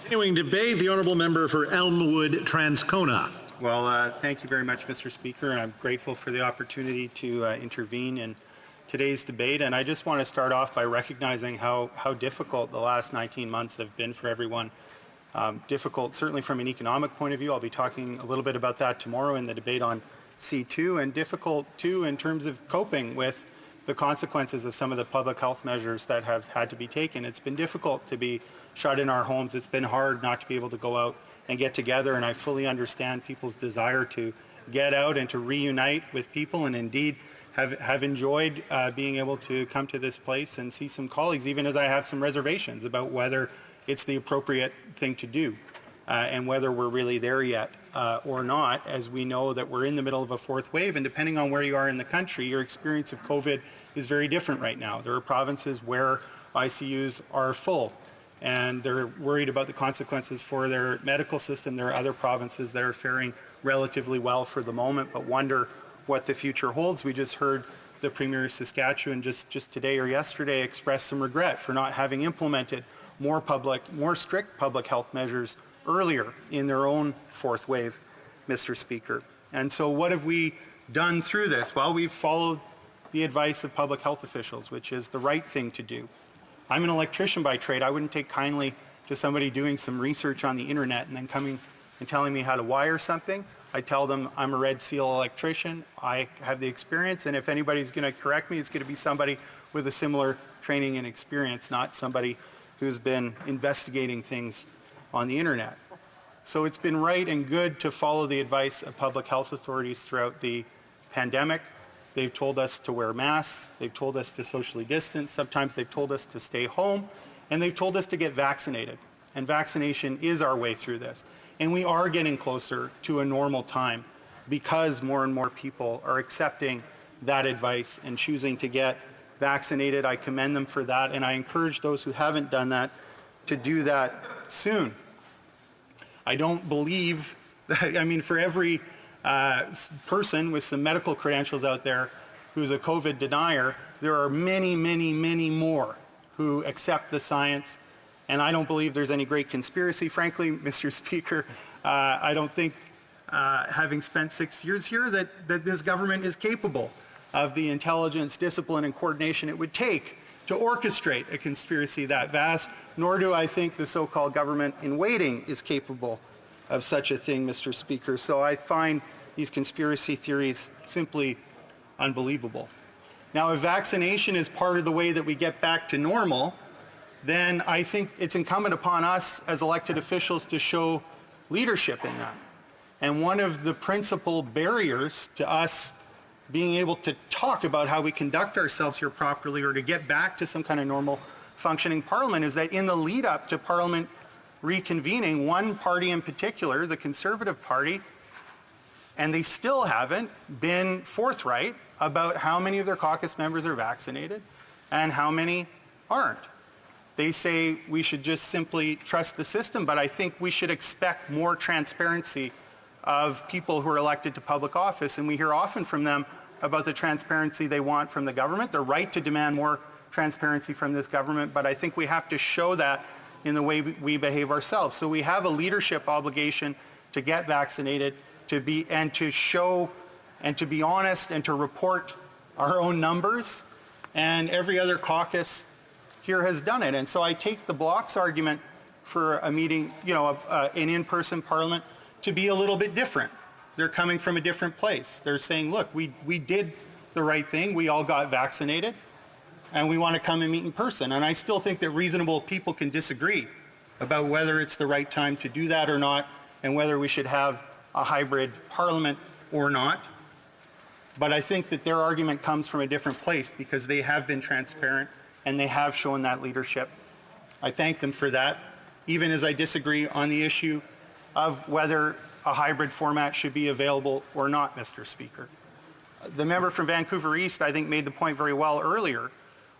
Continuing debate, the honourable member for Elmwood Transcona. Well, thank you very much, Mr. Speaker, and I'm grateful for the opportunity to intervene in today's debate. And I just want to start off by recognizing how difficult the last 19 months have been for everyone. Difficult, certainly from an economic point of view. I'll be talking a little bit about that tomorrow in the debate on C2, and difficult too in terms of coping with the consequences of some of the public health measures that have had to be taken. It's been difficult to be shut in our homes. It's been hard not to be able to go out and get together, and I fully understand people's desire to get out and to reunite with people, and indeed have enjoyed being able to come to this place and see some colleagues, even as I have some reservations about whether it's the appropriate thing to do and whether we're really there yet or not, as we know that we're in the middle of a fourth wave, and depending on where you are in the country, your experience of COVID is very different right now. There are provinces where ICUs are full and they're worried about the consequences for their medical system. There are other provinces that are faring relatively well for the moment, but wonder what the future holds. We just heard the Premier of Saskatchewan just today or yesterday express some regret for not having implemented more strict public health measures earlier in their own fourth wave, Mr. Speaker. And so what have we done through this? Well, we've followed the advice of public health officials, which is the right thing to do. I'm an electrician by trade. I wouldn't take kindly to somebody doing some research on the internet and then coming and telling me how to wire something. I tell them I'm a Red Seal electrician. I have the experience, and if anybody's going to correct me, it's going to be somebody with a similar training and experience, not somebody who's been investigating things on the internet. So it's been right and good to follow the advice of public health authorities throughout the pandemic. They've told us to wear masks, they've told us to socially distance, sometimes they've told us to stay home, and they've told us to get vaccinated. And vaccination is our way through this. And we are getting closer to a normal time because more and more people are accepting that advice and choosing to get vaccinated. I commend them for that, and I encourage those who haven't done that to do that soon. I don't believe that, I mean, for every person with some medical credentials out there who's a COVID denier, there are many, many, many more who accept the science, and I don't believe there's any great conspiracy. Frankly, Mr. Speaker, I don't think, having spent 6 years here, that this government is capable of the intelligence, discipline, and coordination it would take to orchestrate a conspiracy that vast, nor do I think the so-called government in waiting is capable of such a thing, Mr. Speaker. So I find these conspiracy theories simply unbelievable. Now, if vaccination is part of the way that we get back to normal, then I think it's incumbent upon us as elected officials to show leadership in that. And one of the principal barriers to us being able to talk about how we conduct ourselves here properly or to get back to some kind of normal functioning parliament is that in the lead up to parliament reconvening, one party in particular, the Conservative Party, and they still haven't been forthright about how many of their caucus members are vaccinated and how many aren't. They say we should just simply trust the system, but I think we should expect more transparency of people who are elected to public office, and we hear often from them about the transparency they want from the government. They're right to demand more transparency from this government, but I think we have to show that in the way we behave ourselves. So we have a leadership obligation to get vaccinated, to be honest and to report our own numbers, and every other caucus here has done it. And so I take the Block's argument for a meeting, an in-person parliament, to be a little bit different. They're coming from a different place. They're saying, look, we did the right thing. We all got vaccinated, and we want to come and meet in person. And I still think that reasonable people can disagree about whether it's the right time to do that or not, and whether we should have a hybrid parliament or not. But I think that their argument comes from a different place because they have been transparent and they have shown that leadership. I thank them for that, even as I disagree on the issue of whether a hybrid format should be available or not, Mr. Speaker. The member from Vancouver East, I think, made the point very well earlier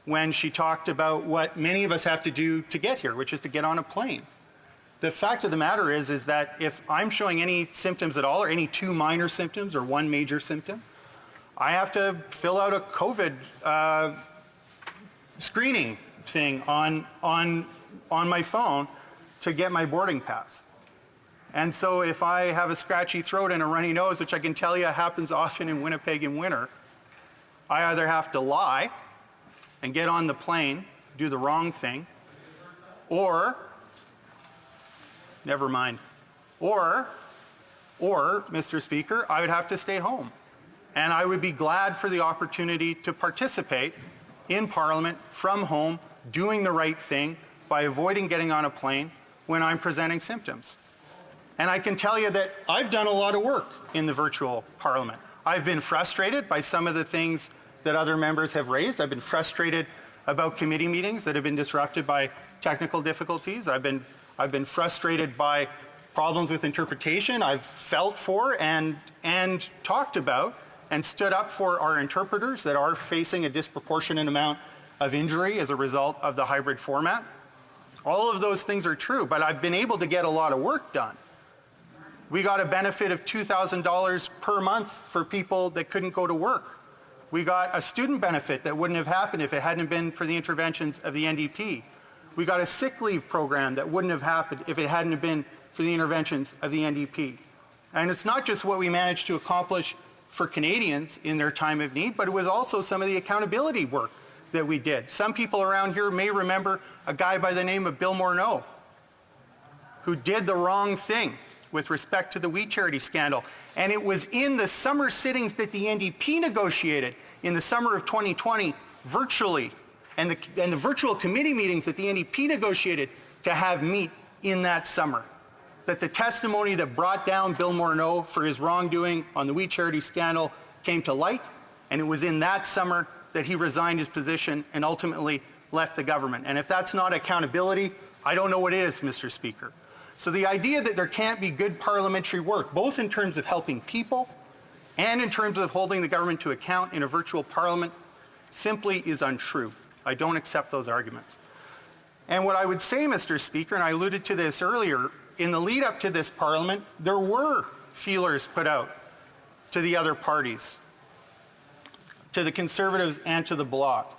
when she talked about what many of us have to do to get here, which is to get on a plane. The fact of the matter is that if I'm showing any symptoms at all, or any two minor symptoms or one major symptom, I have to fill out a COVID screening thing on my phone to get my boarding pass. And so if I have a scratchy throat and a runny nose, which I can tell you happens often in Winnipeg in winter, I either have to lie and get on the plane, do the wrong thing, or, never mind, or, Mr. Speaker, I would have to stay home. And I would be glad for the opportunity to participate in Parliament from home, doing the right thing by avoiding getting on a plane when I'm presenting symptoms. And I can tell you that I've done a lot of work in the virtual Parliament. I've been frustrated by some of the things that other members have raised. I've been frustrated about committee meetings that have been disrupted by technical difficulties. I've been frustrated by problems with interpretation. I've felt for and talked about and stood up for our interpreters that are facing a disproportionate amount of injury as a result of the hybrid format. All of those things are true, but I've been able to get a lot of work done. We got a benefit of $2,000 per month for people that couldn't go to work. We got a student benefit that wouldn't have happened if it hadn't been for the interventions of the NDP. We got a sick leave program that wouldn't have happened if it hadn't been for the interventions of the NDP. And it's not just what we managed to accomplish for Canadians in their time of need, but it was also some of the accountability work that we did. Some people around here may remember a guy by the name of Bill Morneau, who did the wrong thing with respect to the We Charity scandal. And it was in the summer sittings that the NDP negotiated in the summer of 2020 virtually, and the virtual committee meetings that the NDP negotiated to have meet in that summer, that the testimony that brought down Bill Morneau for his wrongdoing on the We Charity scandal came to light, and it was in that summer that he resigned his position and ultimately left the government. And if that's not accountability, I don't know what is, Mr. Speaker. So the idea that there can't be good parliamentary work, both in terms of helping people and in terms of holding the government to account in a virtual parliament, simply is untrue. I don't accept those arguments. And what I would say, Mr. Speaker, and I alluded to this earlier, in the lead up to this parliament, there were feelers put out to the other parties, to the Conservatives and to the Bloc,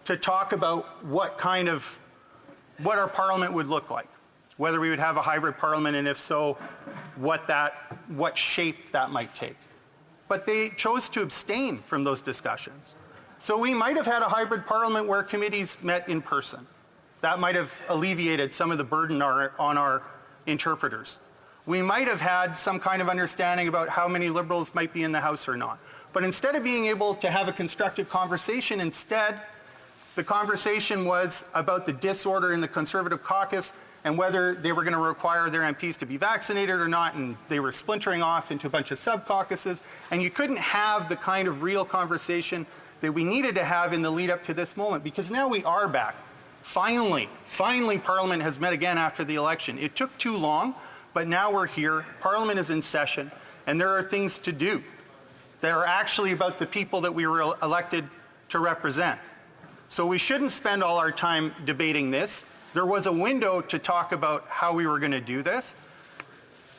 to talk about what our parliament would look like, whether we would have a hybrid parliament, and if so, what shape that might take. But they chose to abstain from those discussions. So we might have had a hybrid parliament where committees met in person. That might have alleviated some of the burden on our interpreters. We might have had some kind of understanding about how many Liberals might be in the House or not. But instead of being able to have a constructive conversation, instead, the conversation was about the disorder in the Conservative caucus and whether they were going to require their MPs to be vaccinated or not, and they were splintering off into a bunch of sub-caucuses, and you couldn't have the kind of real conversation that we needed to have in the lead up to this moment, because now we are back. Finally, Parliament has met again after the election. It took too long, but now we're here. Parliament is in session, and there are things to do that are actually about the people that we were elected to represent. So we shouldn't spend all our time debating this. There was a window to talk about how we were going to do this.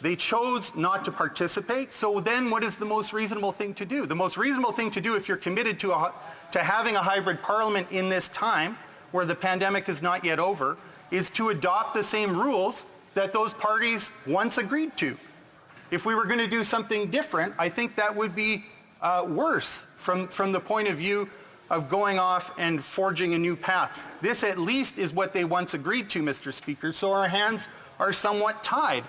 They chose not to participate, so then what is the most reasonable thing to do? The most reasonable thing to do, if you're committed to having a hybrid parliament in this time, where the pandemic is not yet over, is to adopt the same rules that those parties once agreed to. If we were going to do something different, I think that would be worse from the point of view of going off and forging a new path. This at least is what they once agreed to, Mr. Speaker, so our hands are somewhat tied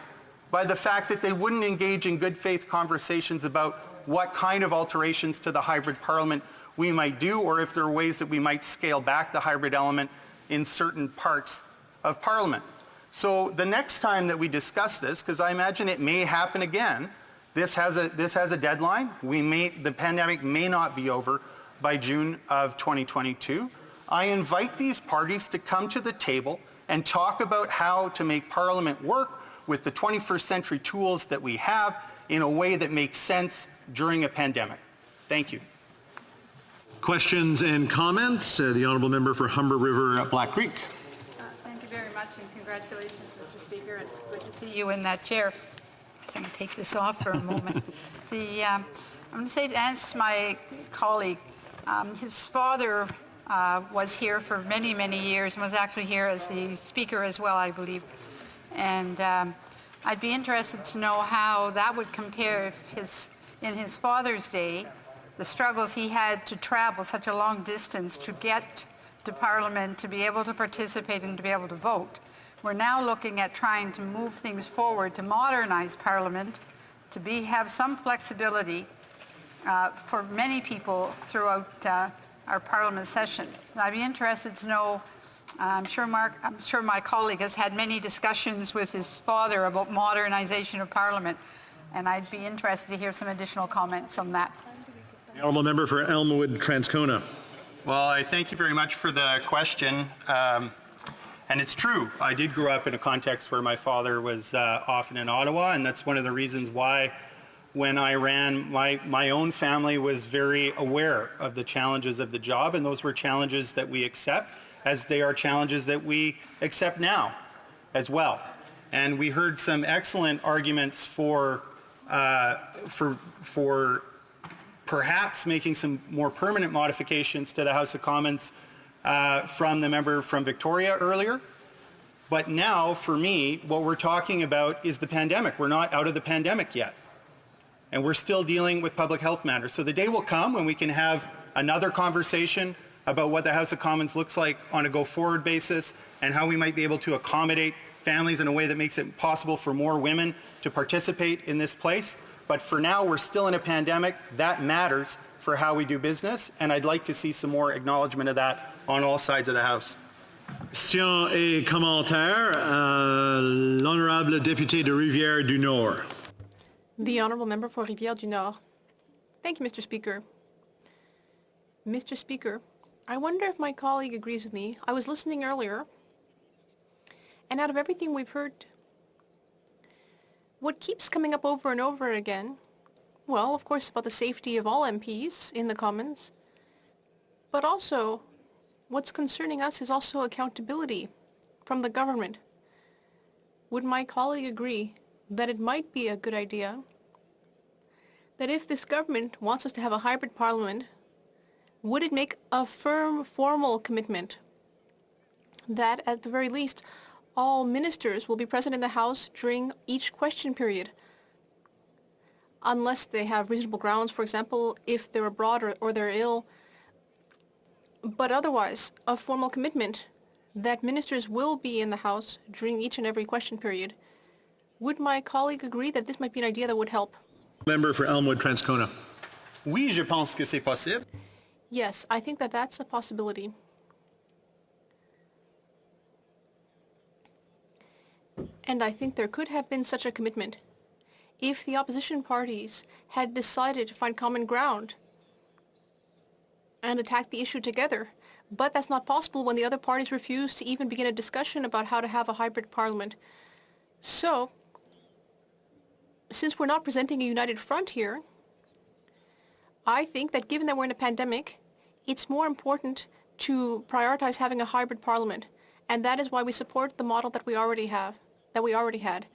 by the fact that they wouldn't engage in good faith conversations about what kind of alterations to the hybrid parliament we might do, or if there are ways that we might scale back the hybrid element in certain parts of Parliament. So the next time that we discuss this, because I imagine it may happen again, this has a deadline. The pandemic may not be over by June of 2022. I invite these parties to come to the table and talk about how to make Parliament work with the 21st century tools that we have in a way that makes sense during a pandemic. Thank you. Questions and comments? The Honourable Member for Humber River, Black Creek. Thank you very much, and congratulations, Mr. Speaker. It's good to see you in that chair. I'm going to take this off for a moment. I'm going to say to answer my colleague, his father was here for many, many years and was actually here as the Speaker as well, I believe. And I'd be interested to know how that would compare if in his father's day, the struggles he had to travel such a long distance to get to Parliament, to be able to participate and to be able to vote. We're now looking at trying to move things forward, to modernize Parliament, to have some flexibility for many people throughout our Parliament session. And I'd be interested to know, I'm sure my colleague has had many discussions with his father about modernization of Parliament, and I'd be interested to hear some additional comments on that. The honourable member for Elmwood Transcona. Well, I thank you very much for the question. And it's true, I did grow up in a context where my father was often in Ottawa, and that's one of the reasons why when I ran, my own family was very aware of the challenges of the job, and those were challenges that we accept, as they are challenges that we accept now as well. And we heard some excellent arguments for perhaps making some more permanent modifications to the House of Commons from the member from Victoria earlier. But now, for me, what we're talking about is the pandemic. We're not out of the pandemic yet. And we're still dealing with public health matters. So the day will come when we can have another conversation about what the House of Commons looks like on a go-forward basis and how we might be able to accommodate families in a way that makes it possible for more women to participate in this place. But for now, we're still in a pandemic. That matters for how we do business, and I'd like to see some more acknowledgement of that on all sides of the House. Questions et commentaires. L'honorable député de Rivière-du-Nord. The Honourable Member for Rivière-du-Nord. Thank you, Mr. Speaker. Mr. Speaker, I wonder if my colleague agrees with me. I was listening earlier, and out of everything we've heard, what keeps coming up over and over again, well, of course, about the safety of all MPs in the Commons, but also what's concerning us is also accountability from the government. Would my colleague agree that it might be a good idea that if this government wants us to have a hybrid parliament, would it make a firm, formal commitment that, at the very least, all ministers will be present in the House during each question period, unless they have reasonable grounds, for example, if they're abroad or they're ill. But otherwise, a formal commitment that ministers will be in the House during each and every question period. Would my colleague agree that this might be an idea that would help? Member for Elmwood Transcona. Oui, je pense que c'est possible. Yes, I think that that's a possibility. And I think there could have been such a commitment if the opposition parties had decided to find common ground and attack the issue together. But that's not possible when the other parties refuse to even begin a discussion about how to have a hybrid parliament. So, since we're not presenting a united front here, I think that given that we're in a pandemic, it's more important to prioritize having a hybrid parliament. And that is why we support the model that we already had,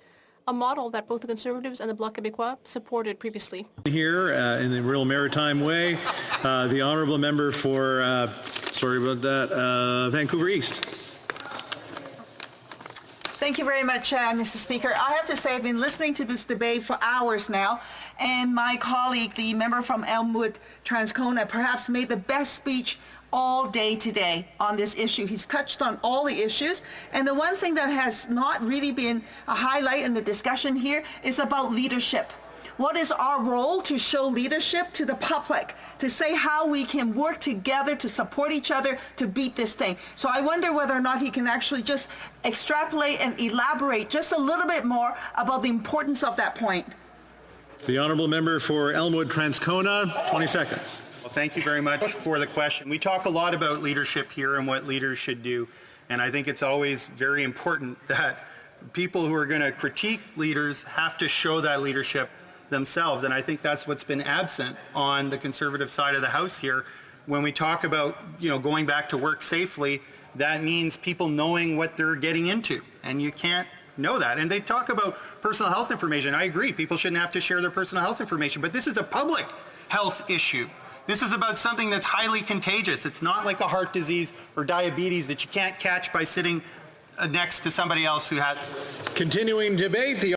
a model that both the Conservatives and the Bloc Québécois supported previously. Here, in the real maritime way, the honourable member for, Vancouver East. Thank you very much, Mr. Speaker. I have to say I've been listening to this debate for hours now, and my colleague, the member from Elmwood Transcona, perhaps made the best speech all day today on this issue. He's touched on all the issues, and the one thing that has not really been a highlight in the discussion here is about leadership. What is our role to show leadership to the public, to say how we can work together to support each other to beat this thing? So I wonder whether or not he can actually just extrapolate and elaborate just a little bit more about the importance of that point. The honourable member for Elmwood Transcona, 20 seconds. Well, thank you very much for the question. We talk a lot about leadership here and what leaders should do, and I think it's always very important that people who are going to critique leaders have to show that leadership themselves, and I think that's what's been absent on the Conservative side of the House here. When we talk about, going back to work safely, that means people knowing what they're getting into, and you can't know that. And they talk about personal health information. I agree, people shouldn't have to share their personal health information, but this is a public health issue. This is about something that's highly contagious. It's not like a heart disease or diabetes that you can't catch by sitting next to somebody else who had. Continuing debate, the